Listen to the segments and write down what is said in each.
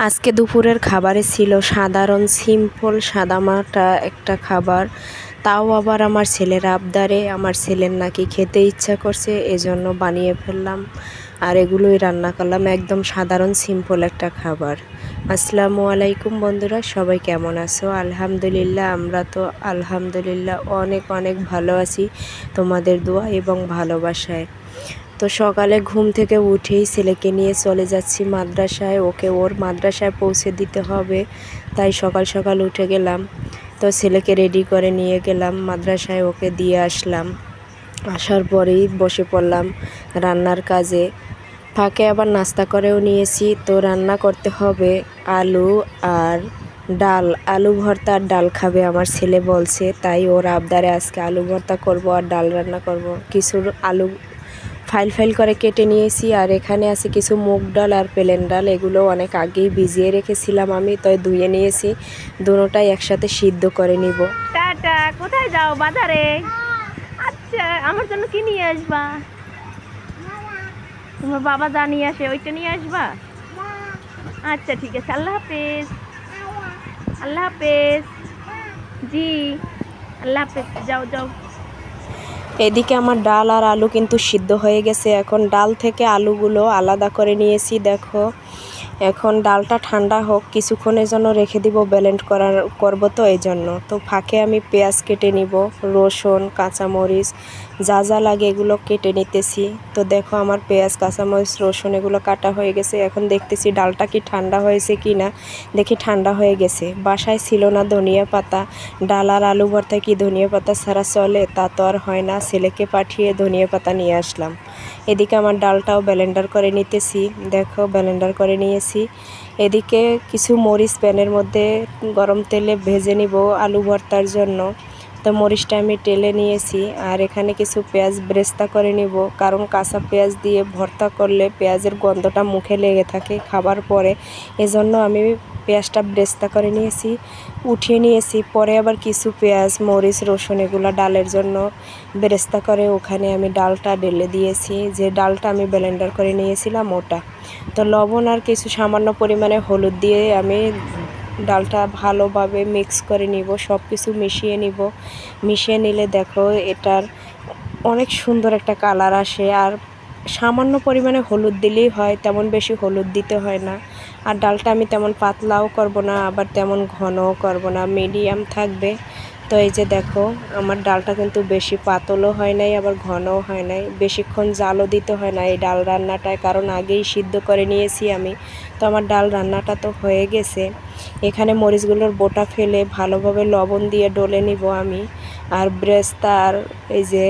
আজকে দুপুরের খাবারে ছিল সাধারণ সিম্পল সাদামাটা একটা খাবার, তাও আবার আমার ছেলের আবদারে। আমার ছেলের নাকি খেতে ইচ্ছা করছে, এজন্য বানিয়ে ফেললাম আর এগুলোই রান্না করলাম। একদম সাধারণ সিম্পল একটা খাবার। আসসালামু আলাইকুম বন্ধুরা, সবাই কেমন আছো? আলহামদুলিল্লাহ, আমরা তো আলহামদুলিল্লাহ অনেক অনেক ভালো আছি তোমাদের দোয়া এবং ভালোবাসায়। তো সকালে ঘুম থেকে উঠেই ছেলেকে নিয়ে চলে যাচ্ছি মাদ্রাসায়, ওকে ওর মাদ্রাসায় পৌঁছে দিতে হবে, তাই সকাল সকাল উঠে গেলাম। তো ছেলেকে রেডি করে নিয়ে গেলাম মাদ্রাসায়, ওকে দিয়ে আসলাম। আসার পরেই বসে পড়লাম রান্নার কাজে। ফাঁকে আবার নাস্তা করেও নিয়েছি। তো রান্না করতে হবে আলু আর ডাল। আলু ভর্তা আর ডাল খাবে আমার ছেলে বলছে, তাই ওর আবদারে আজকে আলু ভর্তা করব আর ডাল রান্না করব। কিছু আলু ফাইল ফাইল করে কেটে নিয়েছি, আর এখানে আছে কিছু মুগ ডাল আর প্লেন ডাল। এগুলো অনেক আগেই ভিজিয়ে রেখেছিলাম আমি, তাই ধুয়ে নিয়েছি। দুটোটাই একসাথে সিদ্ধ করে নিব। টাটা। কোথায় যাও? বাজারে। আচ্ছা, আমার জন্য কি নিয়ে আসবা? তোমার বাবা যা নিয়ে আসে ওইটা নিয়ে আসবা? আচ্ছা ঠিক আছে, আল্লাহ হাফেজ। আল্লাহ হাফেজ। জি, আল্লাহ হাফেজ। যাও যাও। এদিকে আমার ডাল আর আলু কিন্তু সিদ্ধ হয়ে গেছে। এখন ডাল থেকে আলুগুলো আলাদা করে নিয়েছি। দেখো, এখন ডালটা ঠান্ডা হোক, কিছুক্ষণের জন্য রেখে দিব, ব্লেন্ড করব তো এই জন্য। তো ফাঁকে আমি পেঁয়াজ কেটে নিব, রসুন, কাঁচামরিচ, যা যা লাগে এগুলো কেটে নিতেছি। তো দেখো, আমার পেঁয়াজ, কাঁচামরিচ, রসুন এগুলো কাটা হয়ে গেছে। এখন দেখতেছি ডালটা কি ঠান্ডা হয়েছে কি না। দেখি ঠান্ডা হয়ে গেছে। বাসায় ছিল না ধনিয়া পাতা, ডাল আর আলু ভর্তা কি ধনিয়া পাতা ছাড়া চলে? তা তো আর হয় না। ছেলেকে পাঠিয়ে ধনিয়া পাতা নিয়ে আসলাম। এদিকে আমার ডালটাও ব্লেন্ডার করে নিতেছি। দেখো, ব্লেন্ডার করে নিয়েছি। এদিকে কিছু মরিচ প্যানের মধ্যে গরম তেলে ভেজে নিব আলু ভর্তার জন্য। তো মরিচটা আমি টেলে নিয়েছি। আর এখানে কিছু পেঁয়াজ ব্রেস্তা করে নিব, কারণ কাঁচা পেঁয়াজ দিয়ে ভর্তা করলে পেঁয়াজের গন্ধটা মুখে লেগে থাকে খাবার পরে। এজন্য আমি পেঁয়াজটা ব্রেস্তা করে নিয়েছি, উঠিয়ে নিয়েছি। পরে আবার কিছু পেঁয়াজ, মরিচ, রসুন এগুলো ডালের জন্য বেরেস্তা করে ওখানে আমি ডালটা ঢেলে দিয়েছি, যে ডালটা আমি ব্লেন্ডার করে নিয়েছিলাম ওটা। তো লবণ আর কিছু সামান্য পরিমাণে হলুদ দিয়ে আমি ডালটা ভালোভাবে মিক্স করে নিব, সব কিছু মিশিয়ে নিব। মিশিয়ে নিলে দেখো এটার অনেক সুন্দর একটা কালার আসে। আর সামান্য পরিমাণে হলুদ দিলেই হয়, তেমন বেশি হলুদ দিতে হয় না। আর ডালটা আমি তেমন পাতলাও করব না, আবার তেমন ঘনও করব না, মিডিয়াম থাকবে। তো এই যে দেখো, আমার ডালটা কিন্তু বেশি পাতলও হয় নাই, আবার ঘনও হয় নাই। বেশিক্ষণ জালও দিতে হয় না এই ডাল রান্নাটায়, কারণ আগেই সিদ্ধ করে নিয়েছি আমি। তো আমার ডাল রান্নাটা তো হয়ে গেছে। এখানে মরিচগুলোর বোটা ফেলে ভালোভাবে লবণ দিয়ে ডলে নিব আমি। আর ব্রেস্তা আর এই যে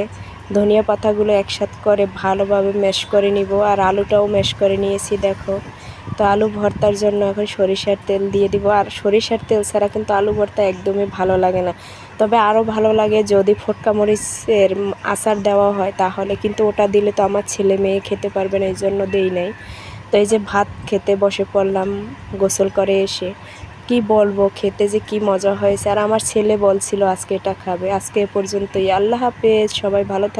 ধনিয়া পাতাগুলো একসাথে করে ভালোভাবে ম্যাশ করে নিব। আর আলুটাও ম্যাশ করে নিয়েছি দেখো। তো আলু ভর্তার জন্য এখন সরিষার তেল দিয়ে দিব। আর সরিষার তেল ছাড়া কিন্তু আলু ভর্তা একদমই ভালো লাগে না। তবে আরও ভালো লাগে যদি ফটকা মরিচের আচার দেওয়া হয়, তাহলে কিন্তু ওটা দিলে তো আমার ছেলে মেয়ে খেতে পারবে না, এই জন্য দেই নাই। তো এই যে ভাত খেতে বসে পড়লাম গোসল করে এসে। কি বলবো, খেতে যে কি মজা হয়েছে। আর আমার ছেলে বলছিল আজকে এটা খাবে। আজকে এ পর্যন্তই। আল্লাহ হাফেজ, সবাই ভালো থাকবে।